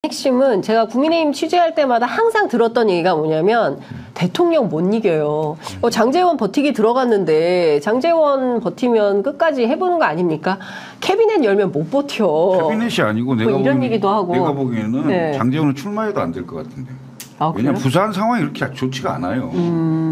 핵심은 제가 국민의힘 취재할 때마다 항상 들었던 얘기가 뭐냐면 대통령 못 이겨요. 장제원 버티기 들어갔는데 장제원 버티면 끝까지 해보는 거 아닙니까? 캐비넷 열면 못 버텨. 캐비넷이 아니고 내가 뭐 이런 얘기도 하고. 내가 보기에는 네. 장제원은 출마해도 안 될 것 같은데. 아, 왜냐하면 부산 상황이 그렇게 좋지가 않아요.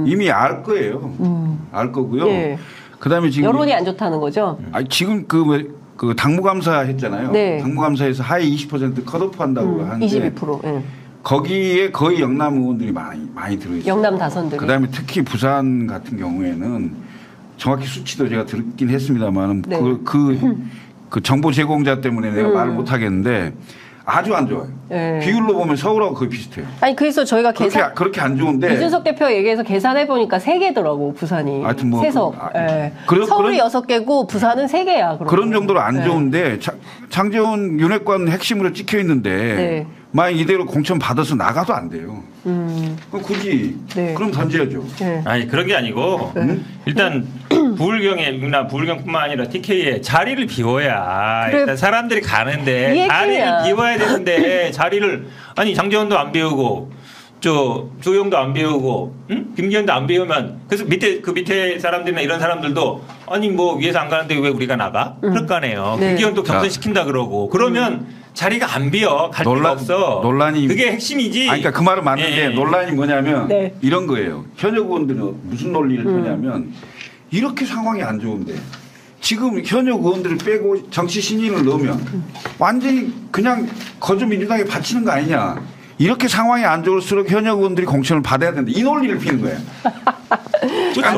이미 알 거예요. 알 거고요. 네. 그다음에 지금 여론이 안 좋다는 거죠? 아니 지금 그 당무감사 했잖아요. 네. 당무감사에서 하위 20% 컷오프 한다고 하는데 22%. 네. 거기에 거의 영남 의원들이 많이 들어있어요. 영남 다선들이. 그다음에 특히 부산 같은 경우에는 정확히 수치도 제가 듣긴 했습니다만 네. 그 정보 제공자 때문에 내가 말을 못 하겠는데 아주 안 좋아요. 네. 비율로 보면 서울하고 거의 비슷해요. 아니 그래서 저희가 그렇게 안 좋은데 이준석 대표 얘기해서 계산해 보니까 3개더라고 부산이. 하여튼 뭐 세석. 네. 서울이 6개고 부산은 3개야. 그런 정도로 안 좋은데 장제원 윤핵관 핵심으로 찍혀 있는데 네. 만약 이대로 공천 받아서 나가도 안 돼요. 그럼 굳이 네. 그럼 던져야죠. 네. 아니 그런 게 아니고 일단 부울경뿐만 아니라 TK에 자리를 비워야 그래. 일단 사람들이 가는데 자리를 비워야 되는데 자리를 아니 장제원도 안 비우고 조영도 안 비우고 김기현도 안 비우면 그래서 밑에 사람들이나 이런 사람들도 아니 뭐 위에서 안 가는데 왜 우리가 나가? 그럴 거 아니에요. 네. 김기현도 경선시킨다 그러고 그러면 자리가 안 비어 갈 데가 없어. 논란이 그게 핵심이지. 아니, 그러니까 그 말은 맞는데 예. 논란이 뭐냐면 네. 이런 거예요. 현역 의원들은 무슨 논리를 펴냐면 이렇게 상황이 안 좋은데 지금 현역 의원들을 빼고 정치 신인을 넣으면 완전히 그냥 거주 민주당에 바치는 거 아니냐. 이렇게 상황이 안 좋을수록 현역 의원들이 공천을 받아야 된다. 이 논리를 피는 거예요.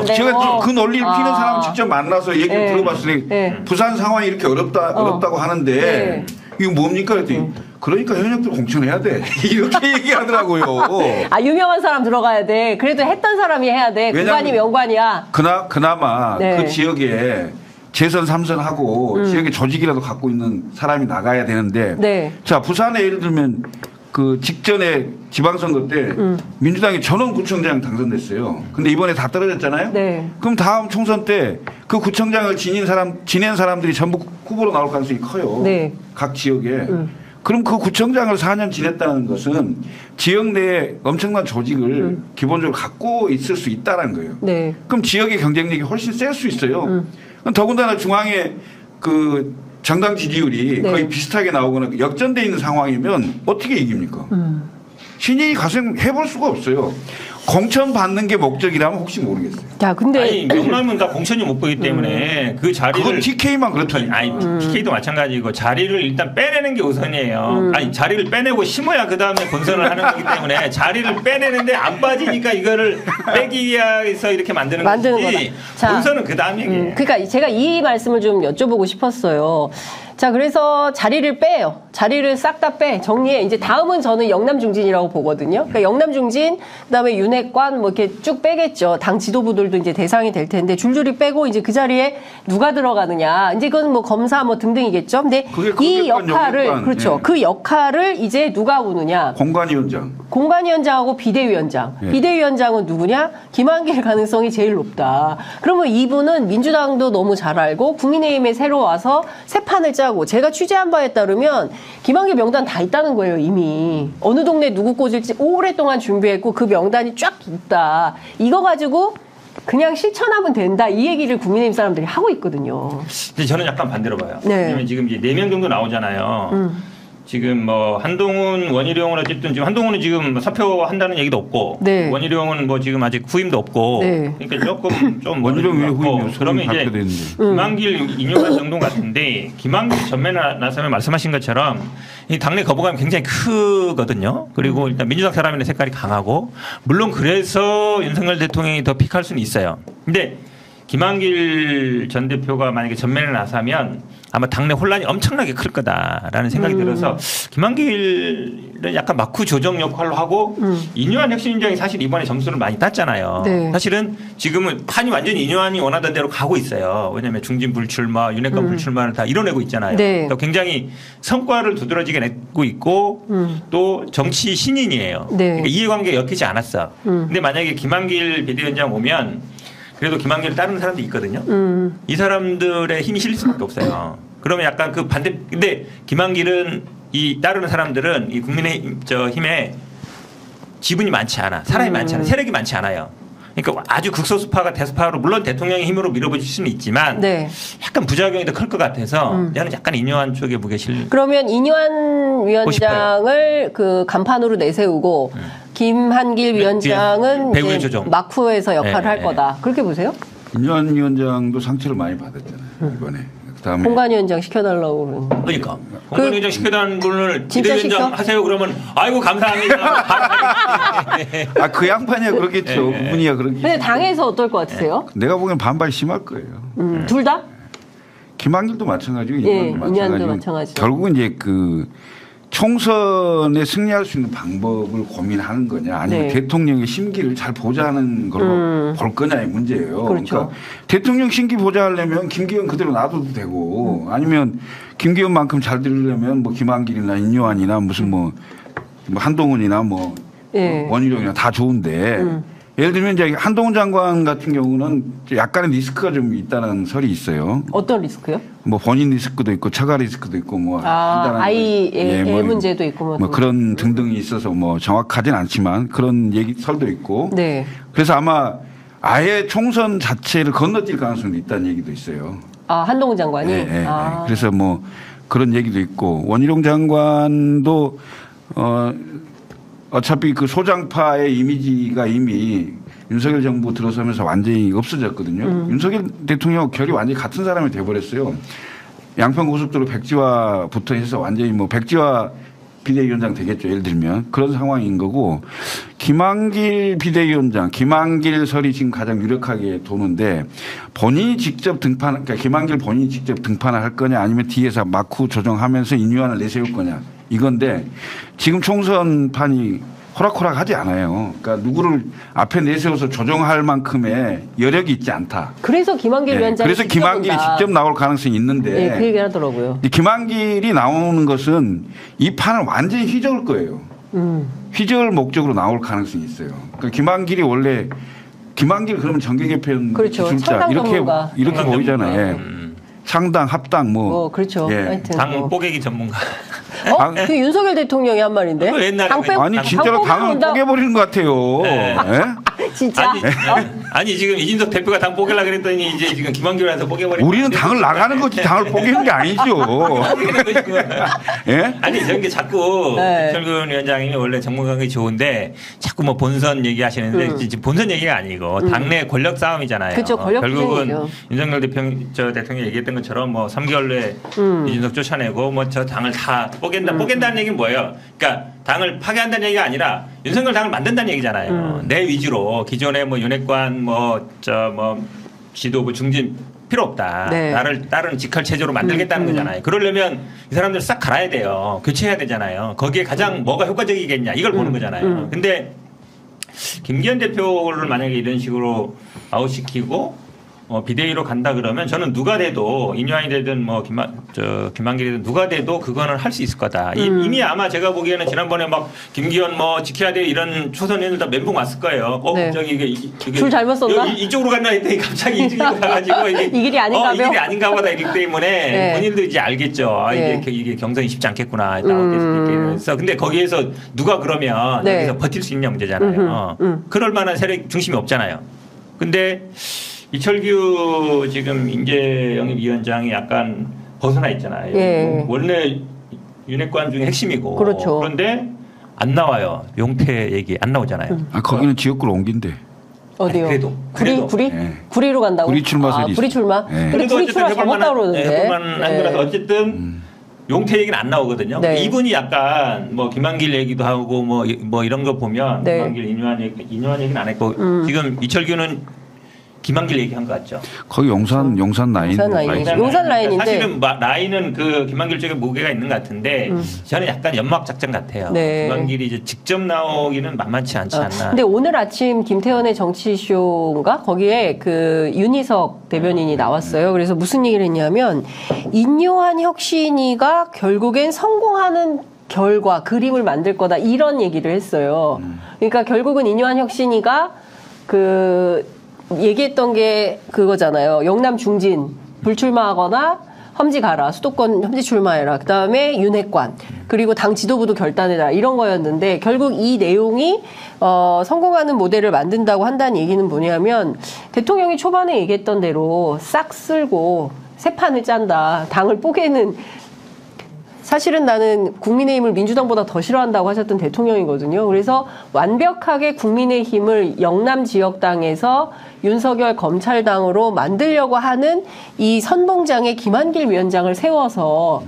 제가 그 논리를 피는 사람을 직접 만나서 얘기를 들어봤으니 부산 상황이 이렇게 어렵다고 하는데 네. 이거 뭡니까? 그랬더니 그러니까 현역들 공천해야 돼. 이렇게 얘기하더라고요. 아 유명한 사람 들어가야 돼. 그래도 했던 사람이 해야 돼. 구관이 명관이야. 그나마 네. 그 지역에 재선 3선 하고 지역에 조직이라도 갖고 있는 사람이 나가야 되는데 네. 자 부산에 예를 들면 그 직전에 지방선거 때 민주당이 전원구청장 당선됐어요. 근데 이번에 다 떨어졌잖아요. 네. 그럼 다음 총선 때 그 구청장을 지낸 사람들이 전부 후보로 나올 가능성이 커요. 네. 각 지역에. 그럼 그 구청장을 4년 지냈다는 것은 지역 내에 엄청난 조직을 기본적으로 갖고 있을 수 있다는 거예요. 네. 그럼 지역의 경쟁력이 훨씬 셀 수 있어요. 더군다나 중앙에 그 정당 지지율이 네. 거의 비슷하게 나오거나 역전돼 있는 상황이면 어떻게 이깁니까? 신인이 가서 해볼 수가 없어요. 공천 받는 게 목적이라면 혹시 모르겠어요. 자, 근데 아니 명남은 다 공천이 못 보기 때문에 그 자리를 그건 TK만 그렇다니까. 아니 TK도 마찬가지고 자리를 일단 빼내는 게 우선이에요. 아니 자리를 빼내고 심어야 그 다음에 본선을 하는 거기 때문에 자리를 빼내는데 안 빠지니까 이거를 빼기 위해서 이렇게 만드는 거지. 자, 본선은 그 다음 얘기예요. 그러니까 제가 이 말씀을 좀 여쭤보고 싶었어요. 자, 그래서 자리를 빼요. 자리를 싹 다 빼. 정리해. 이제 다음은 저는 영남 중진이라고 보거든요. 그러니까 영남 중진, 그다음에 윤핵관 뭐 이렇게 쭉 빼겠죠. 당 지도부들도 이제 대상이 될 텐데 줄줄이 빼고 이제 그 자리에 누가 들어가느냐. 이제 그건 뭐 검사 뭐 등등이겠죠. 근데 이 역할을 영역관, 그렇죠. 예. 그 역할을 이제 누가 우느냐. 공관위원장. 공관위원장하고 비대위원장. 예. 비대위원장은 누구냐? 김한길 가능성이 제일 높다. 그러면 이분은 민주당도 너무 잘 알고 국민의힘에 새로 와서 새 판을 짜고 제가 취재한 바에 따르면 김한길 명단 다 있다는 거예요. 이미. 어느 동네 누구 꽂을지 오랫동안 준비했고 그 명단이 쫙 있다. 이거 가지고 그냥 실천하면 된다. 이 얘기를 국민의힘 사람들이 하고 있거든요. 근데 저는 약간 반대로 봐요. 네. 왜냐면 지금 이제 4명 정도 나오잖아요. 지금 뭐 한동훈, 원희룡은 어쨌든 지금 한동훈은 지금 사표한다는 얘기도 없고 네. 원희룡은 뭐 지금 아직 후임도 없고 네. 그러니까 조금 좀 원희룡 왜 후임이요? 그러면 이제 김한길 인용할 정도 같은데 김한길 전면에 나서면 말씀하신 것처럼 이 당내 거부감이 굉장히 크거든요. 그리고 일단 민주당 사람의 색깔이 강하고 물론 그래서 윤석열 대통령이 더 픽할 수는 있어요. 근데 김한길 전 대표가 만약에 전면에 나서면 아마 당내 혼란이 엄청나게 클 거다라는 생각이 들어서 김한길은 약간 마크 조정 역할로 하고 인요한 혁신위원장이 사실 이번에 점수를 많이 땄잖아요. 네. 사실은 지금은 판이 완전히 인요한이 원하던 대로 가고 있어요. 왜냐하면 중진 불출마, 윤핵관 불출마를 다 이뤄내고 있잖아요. 네. 또 굉장히 성과를 두드러지게 내고 있고 또 정치 신인이에요. 네. 그러니까 이해관계가 엮이지 않았어. 근데 만약에 김한길 비대위원장 오면 그래도 김한길을 따르는 사람도 있거든요. 이 사람들의 힘이 실릴 수밖에 없어요. 그러면 약간 그 반대. 근데 김한길은 이 따르는 사람들은 이 국민의힘에 지분이 많지 않아, 사람이 많지 않아, 세력이 많지 않아요. 그러니까 아주 극소수파가 대수파로 물론 대통령의 힘으로 밀어붙일 수는 있지만 네. 약간 부작용이 더 클 것 같아서 저는 약간 인요한 쪽에 무게 실. 그러면 인요한 위원장을 그 간판으로 내세우고 김한길 위원장은 배후의 이제 조정. 막후에서 역할을 네, 할 네. 거다. 그렇게 보세요? 인요한 위원장도 상처를 많이 받았잖아요. 이번에. 그다음에 공관위원장 시켜달라고 그러는데. 그러니까 공관위원장 시켜달라는 분을 진짜 비대위원장 시켜? 하세요 그러면 아이고 감사합니다. 그 양반이야 그렇겠죠. 그분이야 그렇겠죠. 근데 당에서 어떨 것 같으세요? 내가 보기엔 반발이 심할 거예요. 둘 다? 김한길도 마찬가지고 예, 인요한도 인요한도 마찬가지고 마찬가지죠. 결국은 이제 그 총선에 승리할 수 있는 방법을 고민하는 거냐 아니면 네. 대통령의 심기를 잘 보좌하는 걸로 볼 거냐의 문제예요. 그렇죠. 그러니까 대통령 심기 보좌하려면 김기현 그대로 놔둬도 되고 아니면 김기현만큼 잘 들으려면 뭐 김한길이나 인요한이나 무슨 뭐 한동훈이나 뭐 예. 원희룡이나 다 좋은데 예를 들면 이제 한동훈 장관 같은 경우는 약간의 리스크가 좀 있다는 설이 있어요. 어떤 리스크요? 뭐 본인 리스크도 있고 처가 리스크도 있고 뭐 간단한 아이 애 뭐 문제도 있고 뭐 그런 등등이 있어서 뭐 정확하진 않지만 그런 얘기 설도 있고 네. 그래서 아마 아예 총선 자체를 건너뛸 가능성도 있다는 얘기도 있어요. 아 한동훈 장관이. 예, 예, 아. 예. 그래서 뭐 그런 얘기도 있고 원희룡 장관도 어차피 그 소장파의 이미지가 이미 윤석열 정부 들어서면서 완전히 없어졌거든요. 윤석열 대통령 결이 완전히 같은 사람이 돼버렸어요. 양평고속도로 백지화부터 해서 완전히 뭐 백지화 비대위원장 되겠죠. 예를 들면 그런 상황인 거고 김한길 비대위원장, 김한길 설이 지금 가장 유력하게 도는데 본인이 직접 등판, 그러니까 김한길 본인이 직접 등판을 할 거냐 아니면 뒤에서 막후 조정하면서 인요한을 내세울 거냐 이건데 지금 총선판이 호락호락하지 않아요. 그러니까 누구를 앞에 내세워서 조정할 만큼의 여력이 있지 않다. 그래서 김한길 네. 위원장이 그래서 김한길이 직접 나올 가능성이 있는데 네, 그 얘기 하더라고요. 이 김한길이 나오는 것은 이 판을 완전히 휘저을 거예요. 휘저을 목적으로 나올 가능성이 있어요. 그러니까 김한길이 원래 김한길 그러면 정계 개편 그렇죠. 기술자 창당 이렇게 전문가. 이렇게 보이잖아요. 예. 창당 합당 뭐 그렇죠. 예. 하여튼 당 뭐. 뽀개기 전문가. 그 윤석열 대통령이 한 말인데. 그거 옛날에 당 빼- 아니 당 진짜로 빼고 당을 온다. 뽀개버리는 것 같아요. 네. 예? 진짜. 아니 지금 이진석 대표가 당 뽀개려 그랬더니 이제 지금 김한길한테 뽀개버리고. 우리는 당을 나가는 거지 당을 뽀개는 게 아니죠. 예? 아니 저런 게 자꾸 네. 백철근 위원장이 원래 전문가가 좋은데 자꾸 뭐 본선 얘기하시는데 지금 본선 얘기가 아니고 당내 권력 싸움이잖아요. 그쵸, 권력 결국은 투쟁이죠. 윤석열 대통령이 얘기했던 것처럼 뭐 3개월 내에 이준석 쫓아내고 뭐 저 당을 다 뽀갠다는 얘기는 뭐예요? 그러니까 당을 파괴한다는 얘기가 아니라 윤석열 당을 만든다는 얘기잖아요. 내 위주로 기존에 뭐 윤핵관 뭐 지도부 중진 필요 없다. 네. 나를 다른 직할 체제로 만들겠다는 거잖아요. 그러려면 이 사람들 싹 갈아야 돼요. 교체해야 되잖아요. 거기에 가장 뭐가 효과적이겠냐 이걸 보는 거잖아요. 근데 김기현 대표를 만약에 이런 식으로 아웃시키고 비대위로 간다 그러면 저는 누가 돼도 인요한이 되든 뭐 김한길이든 누가 돼도 그거는 할 수 있을 거다. 이미 아마 제가 보기에는 지난번에 막 김기현 뭐 지켜야 돼 이런 초선 의원들 다 멘붕 왔을 거예요. 네. 저기 이게 줄 잘못 썼나? 이쪽으로 간다 했더니 갑자기 이쪽으로 가가지고 이게 이 길이 아닌가 이 길이 아닌가 보다 이기 때문에 네. 본인도 이제 알겠죠. 네. 이게 경선이 쉽지 않겠구나. 그래서 근데 거기에서 누가 그러면 네. 여기서 버틸 수 있냐 문제잖아요. 그럴 만한 세력 중심이 없잖아요. 근데 이철규 지금 인재영입위원장이 약간 벗어나 있잖아요. 예. 원래 윤핵관 중에 핵심이고. 그렇죠. 그런데 안 나와요. 용태 얘기 안 나오잖아요. 거기는 지역구로 옮긴대. 어디요? 그래도. 구리? 네. 구리로 간다고? 구리 출마설이 구리 있어요. 출마? 네. 근데 구리 출마 잘못다 그러는데. 해볼만한 거라서 어쨌든 용태 얘기는 안 나오거든요. 네. 이분이 약간 뭐 김한길 얘기도 하고 뭐 이런 거 보면 네. 김한길 인요한 얘기는 안 했고 지금 이철규는 김한길 얘기한 것 같죠. 거기 용산 라인. 용산 라인이죠. 용산 라인인데. 사실은 라인은 그 김한길 쪽에 무게가 있는 것 같은데 저는 약간 연막 작전 같아요. 네. 김한길이 이제 직접 나오기는 만만치 않지 않나. 근데 오늘 아침 김태현의 정치쇼인가 거기에 그 윤희석 대변인이 나왔어요. 그래서 무슨 얘기를 했냐면 인요한 혁신이가 결국엔 성공하는 결과 그림을 만들 거다 이런 얘기를 했어요. 그러니까 결국은 인요한 혁신이가 얘기했던 게 그거잖아요. 영남 중진 불출마하거나 험지 가라, 수도권 험지 출마해라, 그다음에 윤핵관, 그리고 당 지도부도 결단해라 이런 거였는데 결국 이 내용이 성공하는 모델을 만든다고 한다는 얘기는 뭐냐면 대통령이 초반에 얘기했던 대로 싹 쓸고 새 판을 짠다. 당을 뽀개는 사실은 나는 국민의힘을 민주당보다 더 싫어한다고 하셨던 대통령이거든요. 그래서 완벽하게 국민의힘을 영남 지역당에서 윤석열 검찰당으로 만들려고 하는 이 선봉장에 김한길 위원장을 세워서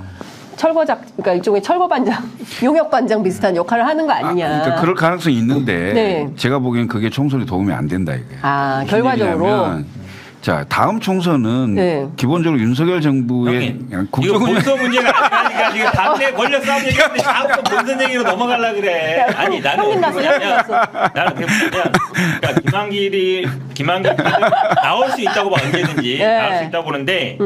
그러니까 일종의 철거반장, 용역반장 비슷한 역할을 하는 거 아니냐. 그러니까 그럴 가능성이 있는데 네. 제가 보기엔 그게 총선에 도움이 안 된다 이거예요. 아, 무슨 결과적으로. 얘기냐면 자, 다음 총선은 네. 기본적으로 윤석열 정부의 이거 본선 문제가 아니라니까 지금 당내 권력 싸움 얘기하는데 자꾸 본선 얘기로 넘어가려 그래. 아니 나는 형님 났어, 형님 났어. 나는 그냥 그러니까 김한길이 나올 수 있다고 봐 언제든지 네. 나올 수 있다고 보는데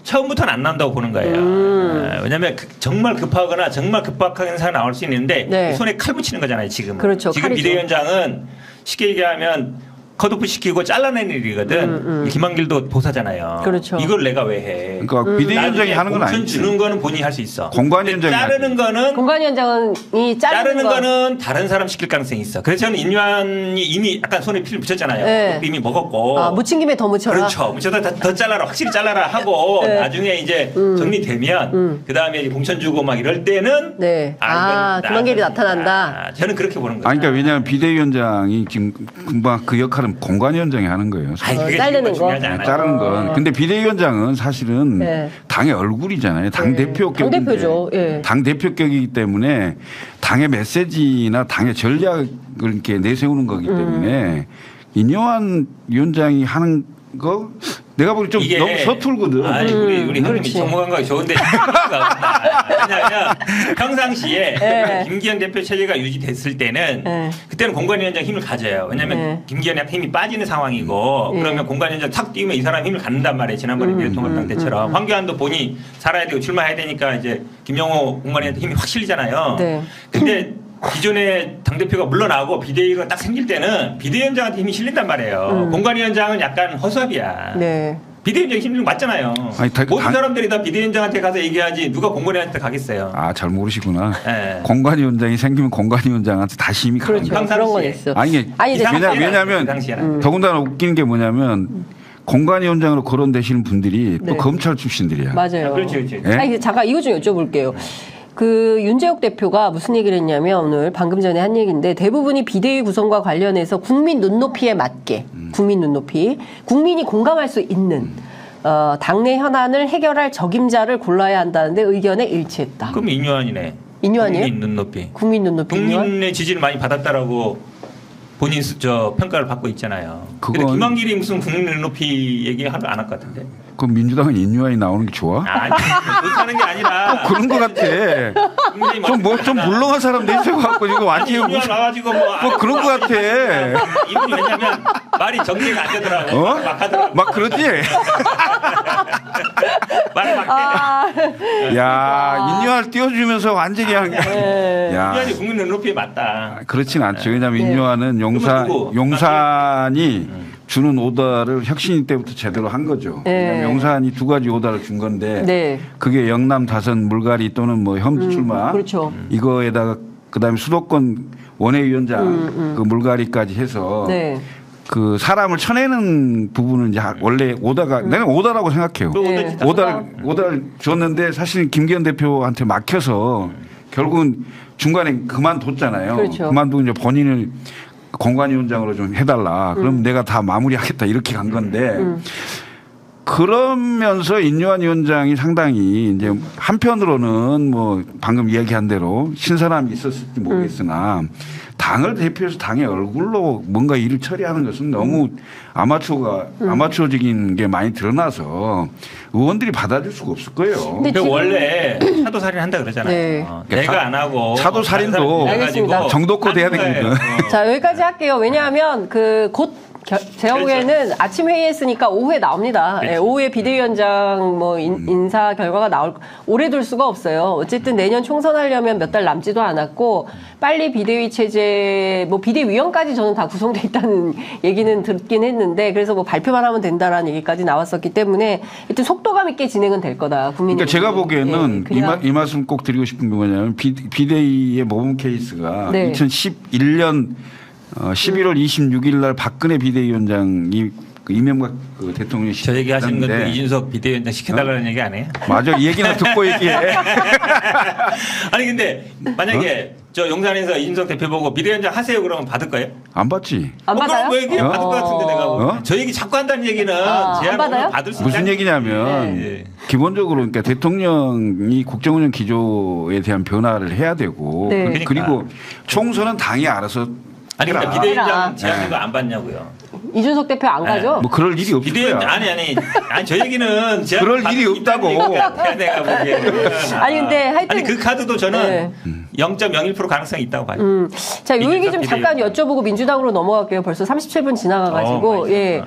처음부터는 안 나온다고 보는 거예요. 왜냐하면 정말 급하거나 정말 급박한 상황 나올 수 있는데 네. 손에 칼 붙이는 거잖아요 지금. 그렇죠, 지금 칼이죠. 비대위원장은 쉽게 얘기하면 컷오프 시키고 잘라내는 일이거든. 김한길도 보사잖아요. 그렇죠. 이걸 내가 왜 해? 그러니까 비대위원장이 하는 건 공천 아니지. 주는 거는 본인이 할 수 있어. 공관위원장이 자르는 거는 공관위원장이 자르는 거. 거는 다른 사람 시킬 가능성이 있어. 그래서 저는 인류한이 이미 약간 손에 피를 붙였잖아요. 네. 이미 먹었고. 아, 묻힌 김에 더 묻혀라. 그렇죠. 묻혀서 더 잘라라. 확실히 잘라라 하고 네. 나중에 이제 정리되면 그 다음에 공천 주고 막 이럴 때는 네. 아, 이건 김한길이 나타난다. 저는 그렇게 보는 거예요. 아니 그러니까 왜냐하면 비대위원장이 지금 금방 그 역할은 공관위원장이 하는 거예요. 아니, 그게 자르는 중요하지 거. 않아요. 자르는 건. 근데 비대위원장은 사실은 네. 당의 얼굴이잖아요. 당 대표격인데. 당대표죠. 예. 당 대표격이기 때문에 당의 메시지나 당의 전략을 이렇게 내세우는 거기 때문에 인요한 위원장이 하는 거 내가 보기 좀 이게- 너무 서툴거든. 아니 우리 형님이 그렇지. 전문가가 좋은데 왜냐하면 평상시에 네. 김기현 대표 체제가 유지됐을 때는 네. 그때는 공관위원장 힘을 가져요. 왜냐하면 네. 김기현이 힘이 빠지는 상황이고 네. 그러면 공관위원장 탁 띄우면 이 사람 힘을 갖는단 말이에요. 지난번에 미래통합당 때처럼 황교안도 본이 살아야 되고 출마해야 되니까 이제 김영호 공관위원장 힘이 확 실리잖아요. 네. 근데 기존의 당대표가 물러나고 비대위가 딱 생길 때는 비대위원장한테 힘이 실린단 말이에요. 공관위원장은 약간 허수아비야. 네. 비대위원장 힘이 맞잖아요. 아니, 모든 사람들이 다 비대위원장한테 가서 얘기하지 누가 공관위원장한테 가겠어요. 아, 잘 모르시구나. 네. 공관위원장이 생기면 공관위원장한테 다시 힘이 가는 그렇죠. 거야. 그런 건 평상시에. 있어. 아니, 이게 아니, 근데 이상- 왜냐하면 그 당시에는. 더군다나 웃기는 게 뭐냐면 공관위원장으로 거론되시는 분들이 또 네. 검찰 출신들이야. 맞아요. 그렇지, 그렇지. 예? 아니, 잠깐 이거 좀 여쭤볼게요. 그 윤재욱 대표가 무슨 얘기를 했냐면 오늘 방금 전에 한 얘기인데 대부분이 비대위 구성과 관련해서 국민 눈높이에 맞게 국민 눈높이 국민이 공감할 수 있는 당내 현안을 해결할 적임자를 골라야 한다는데 의견에 일치했다. 그럼 인유한이네. 인유한이에요? 국민 눈높이. 국민 눈높이 인유한? 국민의 지지를 많이 받았다라고 본인 평가를 받고 있잖아요. 근데 그건- 김한길이 무슨 국민 눈높이 얘기하러 안 할 것 같은데. 그럼 민주당은 인유한이 나오는 게 좋아? 아니 그렇다는 게 아니라. 그런 것 같아. 좀 물렁한 사람 내세워갖고 지금 완전히 인유한 무슨 와가지고 뭐 그런 것 같아. 이분이 왜냐면 말이 정리가 안 되더라고. 어? 막 하더라고. 막 그러지? 말을 막 해. 아, 야, 인유한을 띄워주면서 완전히 한 게. 네. 야, 인유한이 국민 눈높이에 맞다. 그렇진 않죠. 왜냐하면 네. 인유한은 그러면 누구? 용산이 주는 오더를 혁신 때부터 제대로 한 거죠. 네. 왜냐하면 용산이 두 가지 오더를 준 건데 네. 그게 영남 다선 물갈이 또는 뭐 혐지 출마 그렇죠. 이거에다가 그다음에 수도권 원외위원장 그 물갈이까지 해서 네. 그 사람을 쳐내는 부분은 이제 원래 오다가 내가 오다라고 생각해요. 그 네. 오다를 줬는데 사실 김기현 대표한테 막혀서 결국은 중간에 그만뒀잖아요. 그렇죠. 그만두고 이제 본인을 공관위원장으로 좀 해달라. 그럼 내가 다 마무리하겠다 이렇게 간 건데 그러면서 인유한 위원장이 상당히 이제 한편으로는 뭐 방금 이야기한 대로 신선함이 있었을지 모르겠으나 당을 대표해서 당의 얼굴로 뭔가 일을 처리하는 것은 너무 아마추어적인 게 많이 드러나서 의원들이 받아줄 수가 없을 거예요. 근데 그 지금- 원래 차도살인 한다 그러잖아요. 네. 내가 안 하고 차도살인도 다른 사람이 알겠습니다. 해가지고 정도껏 해야 하는 거예요. 되거든. 자, 여기까지 할게요. 왜냐하면 곧 제가 보기에는 아침 회의했으니까 오후에 나옵니다. 예, 오후에 비대위원장 뭐 인사 결과가 오래 둘 수가 없어요. 어쨌든 내년 총선하려면 몇 달 남지도 않았고 빨리 비대위 체제, 뭐 비대위원까지 저는 다 구성돼 있다는 얘기는 듣긴 했는데 그래서 뭐 발표만 하면 된다라는 얘기까지 나왔었기 때문에 하여튼 속도감 있게 진행은 될 거다. 국민이. 그러니까 제가 보기에는 예, 이 말씀 꼭 드리고 싶은 게 뭐냐면 비대위의 모범 케이스가 네. 2011년 11월 26일 날 박근혜 비대위원장이 그 이명박 그 대통령이 저 얘기 하시는 건 그 시켰는데 이준석 비대위원장 시켜달라는 얘기 아니에요? 맞아. 이 얘기나 듣고 얘기해. 아니 근데 만약에 저 용산에서 이준석 대표 보고 비대위원장 하세요 그러면 받을 거예요? 안 받지. 안 받아요? 그럼 왜 얘기 받을 것 같은데 내가 보기엔. 저 얘기 자꾸 한다는 얘기는 안 제가 받아요? 받을 수 무슨 있다는 얘기냐면 예. 기본적으로 그러니까 대통령이 국정운영 기조에 대한 변화를 해야 되고 네. 그리고 총선은 당이 알아서 아니 해라. 그러니까 비대위원장 해라. 제안한 거 안 받냐고요? 이준석 대표 안 가죠? 뭐 그럴 일이 없을 비대위원장 거야. 아니 저 얘기는 제안 그럴 받을 일이 수 있다는 없다고. 얘기가 내가 보기에는. 아니, 근데 하여튼- 아니 그 카드도 저는 네. 0.01% 가능성이 있다고 봐요. 자, 요 얘기 좀 이준석 잠깐 비대위원장. 여쭤보고 민주당으로 넘어갈게요. 벌써 37분 지나가가지고, 많이 예.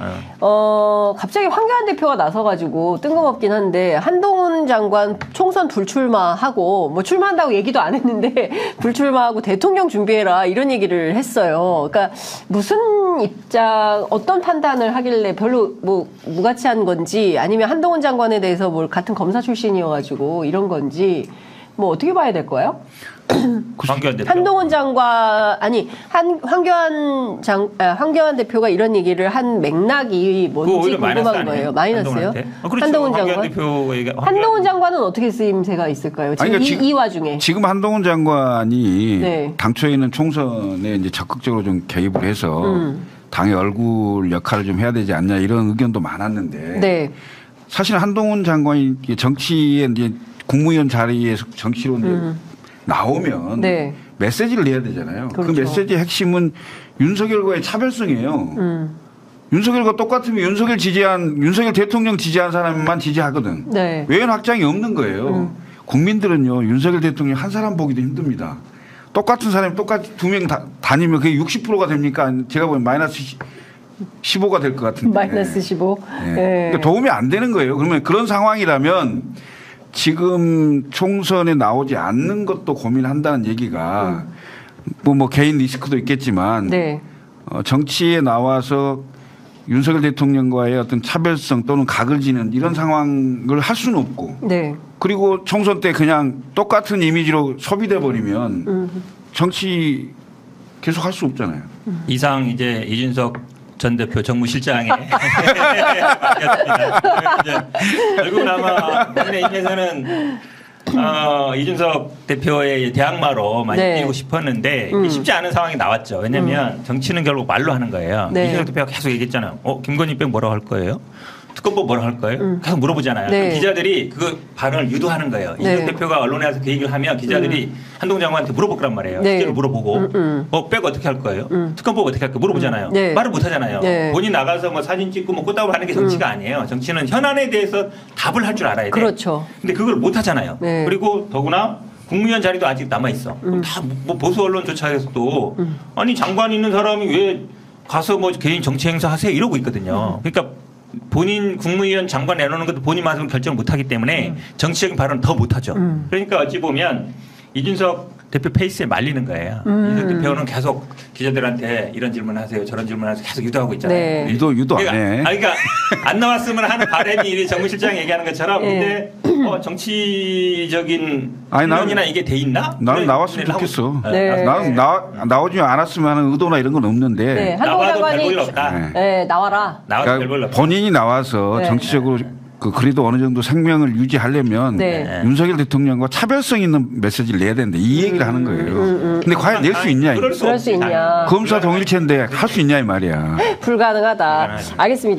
갑자기 황교안 대표가 나서가지고 뜬금없긴 한데, 한동훈 장관 총선 불출마하고, 뭐 출마한다고 얘기도 안 했는데, 불출마하고 대통령 준비해라, 이런 얘기를 했어요. 그러니까 무슨 입장, 어떤 판단을 하길래 별로 뭐 무가치한 건지, 아니면 한동훈 장관에 대해서 뭘 같은 검사 출신이어가지고 이런 건지, 뭐 어떻게 봐야 될 거예요? 황교안 대표. 한동훈 장관 아니 황교안 대표가 이런 얘기를 한 맥락이 그거 뭔지 오히려 마이너스 궁금한 아니에요? 거예요. 마이너스요? 한동훈한테? 그렇죠. 한동훈 황교안 장관. 대표 얘기. 한동훈 장관은 어떻게 쓰임새가 있을까요? 지금, 아니, 그러니까 이 와중에. 지금 한동훈 장관이 네. 당초에는 총선에 이제 적극적으로 좀 개입을 해서 당의 얼굴 역할을 좀 해야 되지 않냐 이런 의견도 많았는데 네. 사실 한동훈 장관이 정치에 이제 국무위원 자리에서 정치로 이제 나오면 네. 메시지를 내야 되잖아요. 그렇죠. 그 메시지의 핵심은 윤석열과의 차별성이에요. 윤석열과 똑같으면 윤석열 대통령 지지한 사람만 지지하거든. 네. 외연 확장이 없는 거예요. 국민들은요, 윤석열 대통령 한 사람 보기도 힘듭니다. 똑같은 사람이 똑같이 두 명 다니면 그게 60%가 됩니까? 제가 보면 마이너스 15가 될 것 같은데. 마이너스 15. 네. 네. 그러니까 도움이 안 되는 거예요. 그러면 그런 상황이라면 지금 총선에 나오지 않는 것도 고민한다는 얘기가 뭐 개인 리스크도 있겠지만 네. 정치에 나와서 윤석열 대통령과의 어떤 차별성 또는 각을 지는 이런 상황을 할 수는 없고 네. 그리고 총선 때 그냥 똑같은 이미지로 소비돼 버리면 정치 계속 할 수 없잖아요. 이상 이제 이준석 전 대표 정무실장에 결국은 아마 국민의힘에서는 이준석 대표의 대항마로 많이 네. 뛰고 싶었는데 이게 쉽지 않은 상황이 나왔죠. 왜냐하면 정치는 결국 말로 하는 거예요. 네. 이준석 대표가 계속 얘기했잖아요. 김건희 백 뭐라고 할 거예요? 특검법 뭐라고 할 거예요? 계속 물어보잖아요. 네. 그럼 기자들이 그 발언을 유도하는 거예요. 네. 이준석 대표가 언론에 와서 그 얘기를 하면 기자들이 한동훈 장관한테 물어볼 거란 말이에요. 네. 실제로 물어보고 백 어떻게 할 거예요? 특검법 어떻게 할 거예요? 물어보잖아요. 네. 말을 못 하잖아요. 네. 본인 나가서 뭐 사진 찍고 뭐 꽃다발 하는 게 정치가 아니에요. 정치는 현안에 대해서 답을 할 줄 알아야 돼. 그렇죠. 근데 그걸 못 하잖아요. 네. 그리고 더구나 국무위원 자리도 아직 남아 있어. 다 뭐 보수 언론조차에서도 아니 장관 있는 사람이 왜 가서 뭐 개인 정치 행사 하세요 이러고 있거든요. 그러니까 본인 국무위원 장관 내놓는 것도 본인 마음으로 결정을 못 하기 때문에 정치적인 발언은 더 못 하죠. 그러니까 어찌 보면 이준석 대표 페이스에 말리는 거예요. 이준석 대표는 계속 기자들한테 이런 질문 하세요, 저런 질문 하세요 계속 유도하고 있잖아요. 네. 유도 안 해. 그러니까 안 나왔으면 하는 바람이 이 정무실장 얘기하는 것처럼 네. 근데 정치적인 아니, 의견이나 이게 돼 있나? 나는 그래, 나왔으면 하고- 좋겠어. 네. 나는 나오지 않았으면 하는 의도나 이런 건 없는데 네. 한동훈 나와도 별 장관이 볼 없다. 네. 네, 나와라. 나와도 그러니까 별볼 없다. 본인이 나와서 네. 정치적으로 그래도 어느 정도 생명을 유지하려면 네. 윤석열 대통령과 차별성 있는 메시지를 내야 되는데 이 얘기를 하는 거예요. 근데 과연 낼 수 있냐? 그럴 그럴 수 있냐. 검사 동일체인데 할 수 있냐 이 말이야. 불가능하다. 불가능하죠. 알겠습니다.